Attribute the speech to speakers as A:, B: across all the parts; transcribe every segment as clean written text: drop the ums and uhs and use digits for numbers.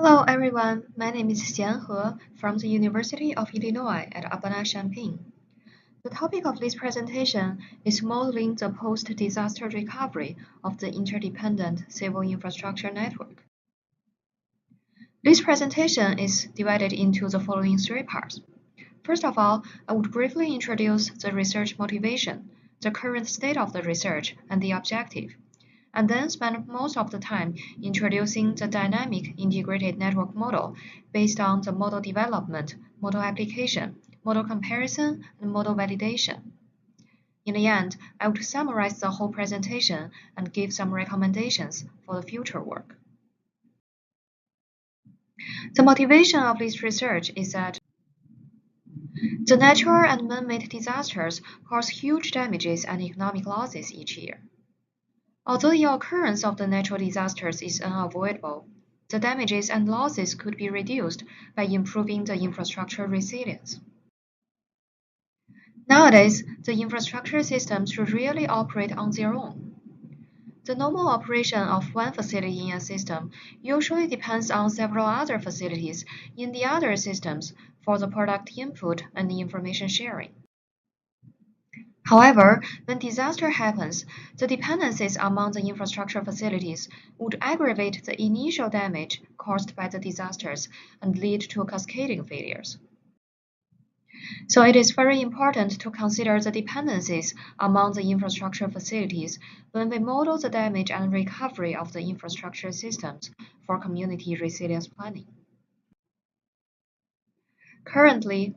A: Hello everyone, my name is Xian He from the University of Illinois at Urbana-Champaign. The topic of this presentation is modeling the post-disaster recovery of the interdependent civil infrastructure network. This presentation is divided into the following three parts. First of all, I would briefly introduce the research motivation, the current state of the research, and the objective, and then spend most of the time introducing the dynamic integrated network model based on the model development, model application, model comparison, and model validation. In the end, I would summarize the whole presentation and give some recommendations for the future work. The motivation of this research is that the natural and man-made disasters cause huge damages and economic losses each year. Although the occurrence of the natural disasters is unavoidable, the damages and losses could be reduced by improving the infrastructure resilience. Nowadays, the infrastructure systems should really operate on their own. The normal operation of one facility in a system usually depends on several other facilities in the other systems for the product input and the information sharing. However, when disaster happens, the dependencies among the infrastructure facilities would aggravate the initial damage caused by the disasters and lead to cascading failures. So it is very important to consider the dependencies among the infrastructure facilities when we model the damage and recovery of the infrastructure systems for community resilience planning. Currently,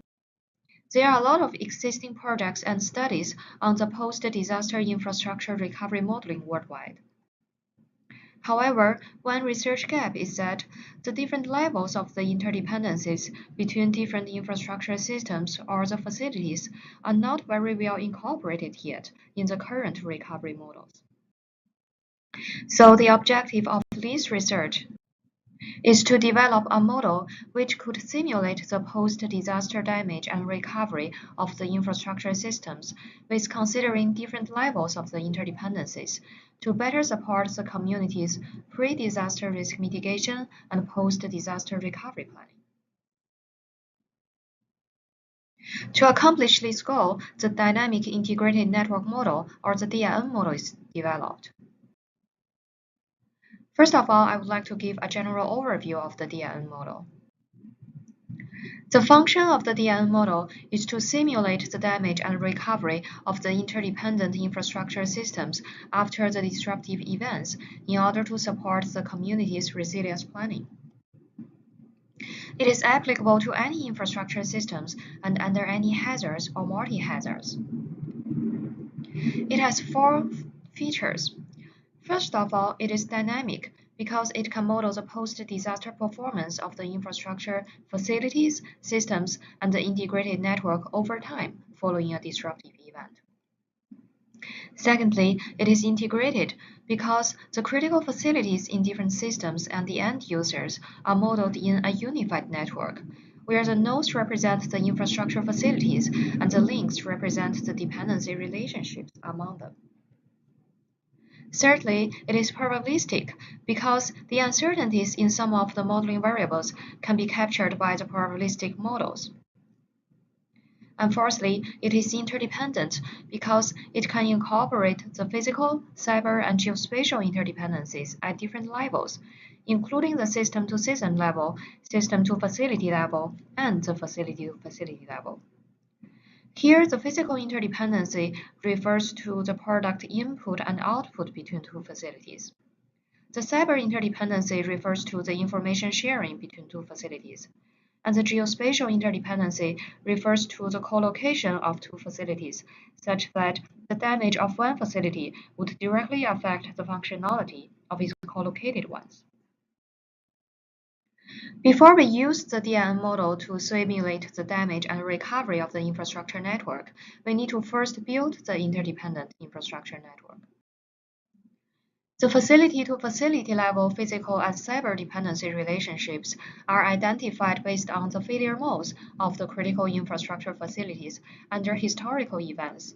A: there are a lot of existing projects and studies on the post-disaster infrastructure recovery modeling worldwide. However, one research gap is that the different levels of the interdependencies between different infrastructure systems or the facilities are not very well incorporated yet in the current recovery models. So the objective of this research is to develop a model which could simulate the post-disaster damage and recovery of the infrastructure systems with considering different levels of the interdependencies to better support the community's pre-disaster risk mitigation and post-disaster recovery planning. To accomplish this goal, the Dynamic Integrated Network Model, or the DIN model, is developed. First of all, I would like to give a general overview of the DIN model. The function of the DIN model is to simulate the damage and recovery of the interdependent infrastructure systems after the disruptive events in order to support the community's resilience planning. It is applicable to any infrastructure systems and under any hazards or multi-hazards. It has four features. First of all, it is dynamic because it can model the post-disaster performance of the infrastructure, facilities, systems, and the integrated network over time following a disruptive event. Secondly, it is integrated because the critical facilities in different systems and the end users are modeled in a unified network, where the nodes represent the infrastructure facilities and the links represent the dependency relationships among them. Thirdly, it is probabilistic because the uncertainties in some of the modeling variables can be captured by the probabilistic models. And fourthly, it is interdependent because it can incorporate the physical, cyber, and geospatial interdependencies at different levels, including the system-to-system level, system-to-facility level, and the facility-to-facility level. Here, the physical interdependency refers to the product input and output between two facilities. The cyber interdependency refers to the information sharing between two facilities. And the geospatial interdependency refers to the co-location of two facilities, such that the damage of one facility would directly affect the functionality of its co-located ones. Before we use the DIN model to simulate the damage and recovery of the infrastructure network, we need to first build the interdependent infrastructure network. The facility-to-facility level physical and cyber dependency relationships are identified based on the failure modes of the critical infrastructure facilities under historical events.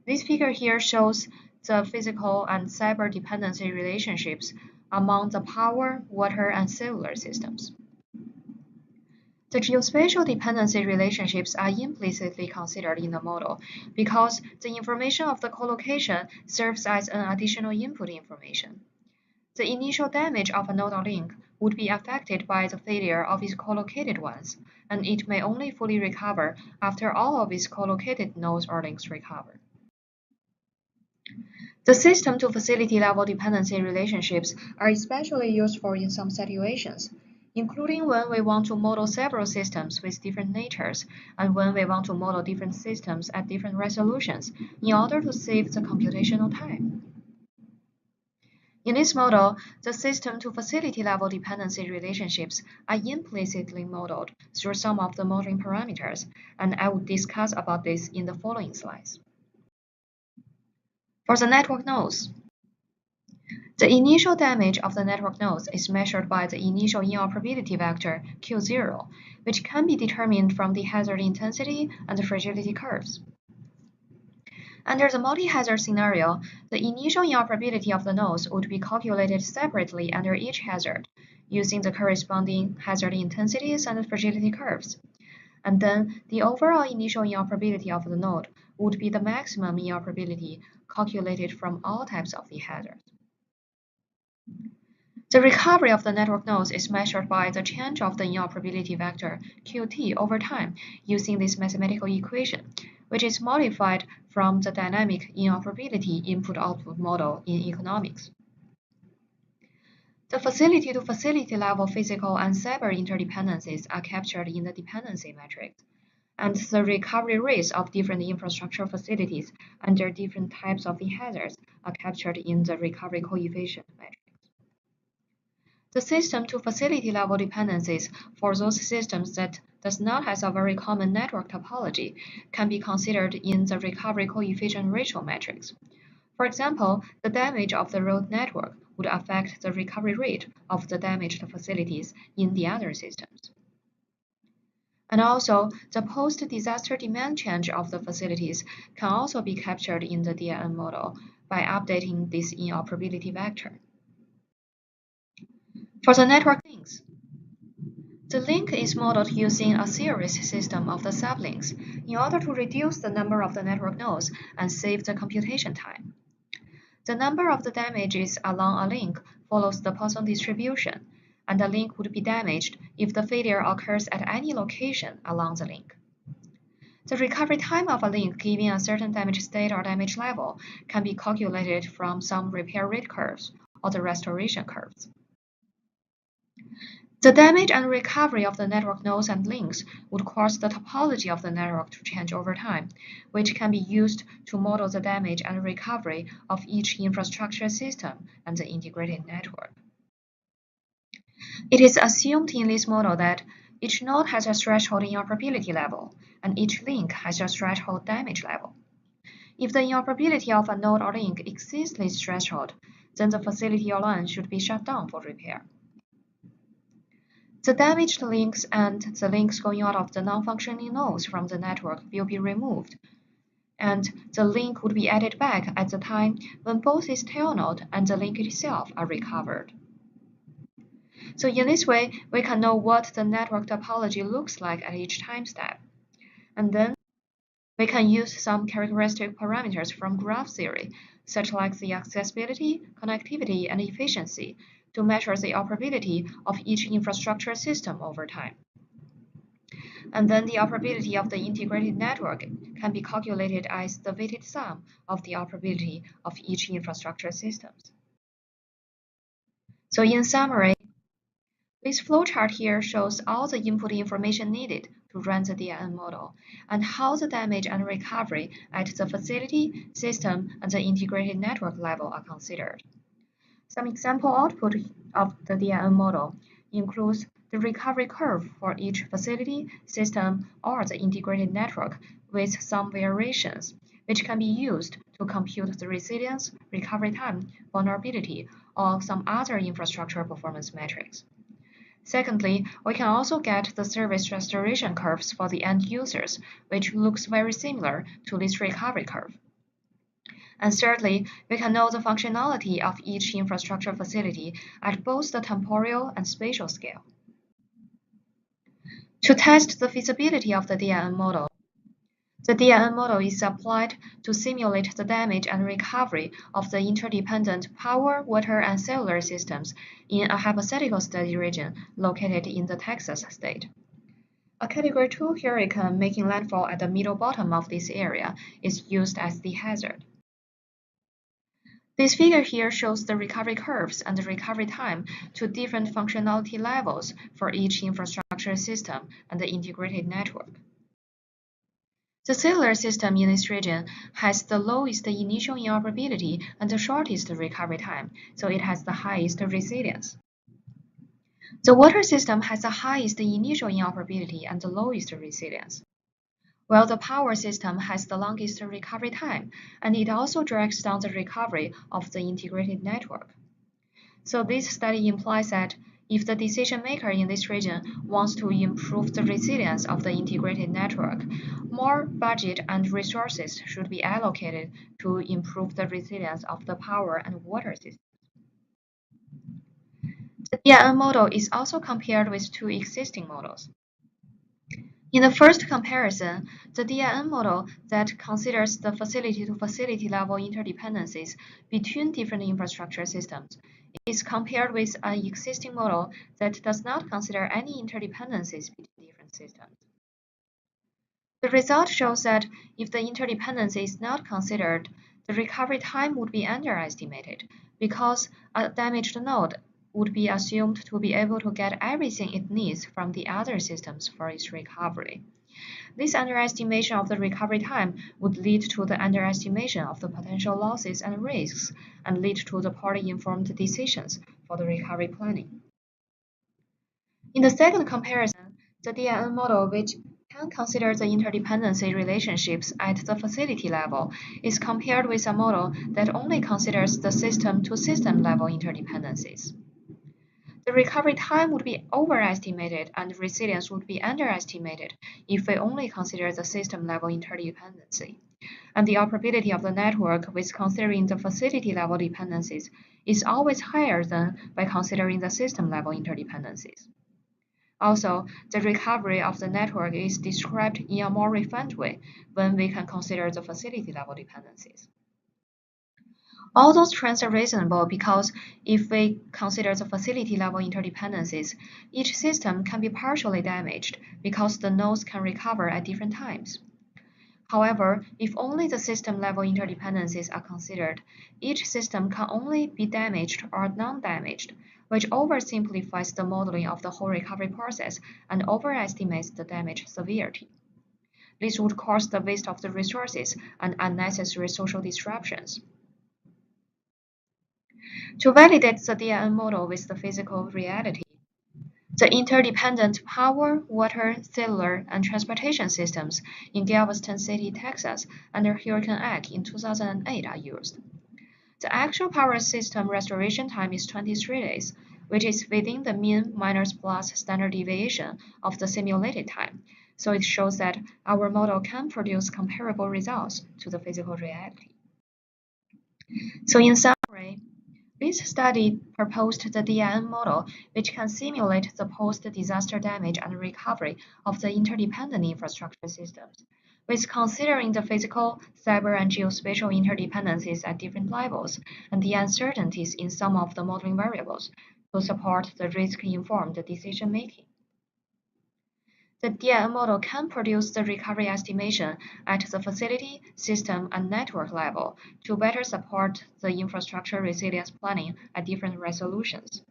A: This figure here shows the physical and cyber dependency relationships among the power, water, and cellular systems. The geospatial dependency relationships are implicitly considered in the model because the information of the collocation serves as an additional input information. The initial damage of a node or link would be affected by the failure of its collocated ones, and it may only fully recover after all of its collocated nodes or links recover. The system-to-facility level dependency relationships are especially useful in some situations, including when we want to model several systems with different natures, and when we want to model different systems at different resolutions in order to save the computational time. In this model, the system-to-facility level dependency relationships are implicitly modeled through some of the modeling parameters, and I will discuss about this in the following slides. For the network nodes, the initial damage of the network nodes is measured by the initial inoperability vector Q0, which can be determined from the hazard intensity and the fragility curves. Under the multi-hazard scenario, the initial inoperability of the nodes would be calculated separately under each hazard, using the corresponding hazard intensities and fragility curves. And then the overall initial inoperability of the node would be the maximum inoperability calculated from all types of the hazards. The recovery of the network nodes is measured by the change of the inoperability vector Qt over time using this mathematical equation, which is modified from the dynamic inoperability input-output model in economics. The facility-to-facility level physical and cyber interdependencies are captured in the dependency matrix, and the recovery rates of different infrastructure facilities under different types of the hazards are captured in the recovery coefficient matrix. The system-to-facility level dependencies for those systems that does not have a very common network topology can be considered in the recovery coefficient ratio matrix. For example, the damage of the road network would affect the recovery rate of the damaged facilities in the other systems. And also, the post-disaster demand change of the facilities can also be captured in the DIN model by updating this inoperability vector. For the network links, the link is modeled using a series system of the sublinks in order to reduce the number of the network nodes and save the computation time. The number of the damages along a link follows the Poisson distribution, and the link would be damaged if the failure occurs at any location along the link. The recovery time of a link given a certain damage state or damage level can be calculated from some repair rate curves or the restoration curves. The damage and recovery of the network nodes and links would cause the topology of the network to change over time, which can be used to model the damage and recovery of each infrastructure system and the integrated network. It is assumed in this model that each node has a threshold inoperability level, and each link has a threshold damage level. If the inoperability of a node or link exceeds this threshold, then the facility or line should be shut down for repair. The damaged links and the links going out of the non-functioning nodes from the network will be removed, and the link would be added back at the time when both its tail node and the link itself are recovered. So in this way, we can know what the network topology looks like at each time step. And then we can use some characteristic parameters from graph theory, such like the accessibility, connectivity, and efficiency, to measure the operability of each infrastructure system over time. And then the operability of the integrated network can be calculated as the weighted sum of the operability of each infrastructure systems. So in summary, this flowchart here shows all the input information needed to run the DIN model and how the damage and recovery at the facility, system, and the integrated network level are considered. Some example output of the DIN model includes the recovery curve for each facility, system, or the integrated network with some variations, which can be used to compute the resilience, recovery time, vulnerability, or some other infrastructure performance metrics. Secondly, we can also get the service restoration curves for the end users, which looks very similar to this recovery curve. And thirdly, we can know the functionality of each infrastructure facility at both the temporal and spatial scale. To test the feasibility of the DNN model, the DNN model is applied to simulate the damage and recovery of the interdependent power, water, and cellular systems in a hypothetical study region located in the Texas state. A Category 2 hurricane making landfall at the middle bottom of this area is used as the hazard. This figure here shows the recovery curves and the recovery time to different functionality levels for each infrastructure system and the integrated network. The cellular system in this region has the lowest initial inoperability and the shortest recovery time, so it has the highest resilience. The water system has the highest initial inoperability and the lowest resilience, while the power system has the longest recovery time, and it also drags down the recovery of the integrated network. So this study implies that if the decision maker in this region wants to improve the resilience of the integrated network, more budget and resources should be allocated to improve the resilience of the power and water systems. The DNN model is also compared with two existing models. In the first comparison, the DNN model that considers the facility-to-facility level interdependencies between different infrastructure systems is compared with an existing model that does not consider any interdependencies between different systems. The result shows that if the interdependency is not considered, the recovery time would be underestimated because a damaged node would be assumed to be able to get everything it needs from the other systems for its recovery. This underestimation of the recovery time would lead to the underestimation of the potential losses and risks and lead to the poorly informed decisions for the recovery planning. In the second comparison, the DNN model, which can consider the interdependency relationships at the facility level, is compared with a model that only considers the system-to-system level interdependencies. The recovery time would be overestimated and resilience would be underestimated if we only consider the system-level interdependency. And the operability of the network with considering the facility-level dependencies is always higher than by considering the system-level interdependencies. Also, the recovery of the network is described in a more refined way when we can consider the facility-level dependencies. All those trends are reasonable because if we consider the facility-level interdependencies, each system can be partially damaged because the nodes can recover at different times. However, if only the system-level interdependencies are considered, each system can only be damaged or non-damaged, which oversimplifies the modeling of the whole recovery process and overestimates the damage severity. This would cause the waste of the resources and unnecessary social disruptions. To validate the DNN model with the physical reality, the interdependent power, water, cellular, and transportation systems in Galveston City, Texas, under Hurricane Ike in 2008 are used. The actual power system restoration time is 23 days, which is within the mean minus plus standard deviation of the simulated time, so it shows that our model can produce comparable results to the physical reality. So in summary, this study proposed the DNN model, which can simulate the post-disaster damage and recovery of the interdependent infrastructure systems, with considering the physical, cyber, and geospatial interdependencies at different levels and the uncertainties in some of the modeling variables to support the risk-informed decision-making. The DNN model can produce the recovery estimation at the facility, system, and network level to better support the infrastructure resilience planning at different resolutions.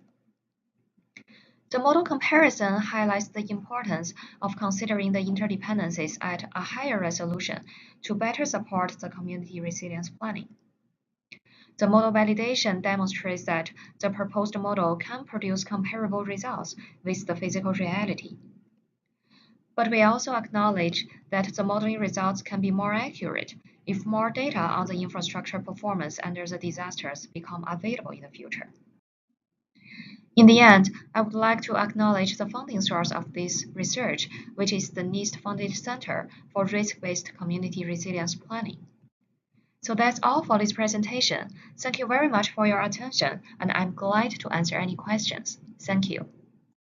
A: The model comparison highlights the importance of considering the interdependencies at a higher resolution to better support the community resilience planning. The model validation demonstrates that the proposed model can produce comparable results with the physical reality. But we also acknowledge that the modeling results can be more accurate if more data on the infrastructure performance under the disasters become available in the future. In the end, I would like to acknowledge the funding source of this research, which is the NIST-funded Center for Risk-Based Community Resilience Planning. So that's all for this presentation. Thank you very much for your attention, and I'm glad to answer any questions. Thank you.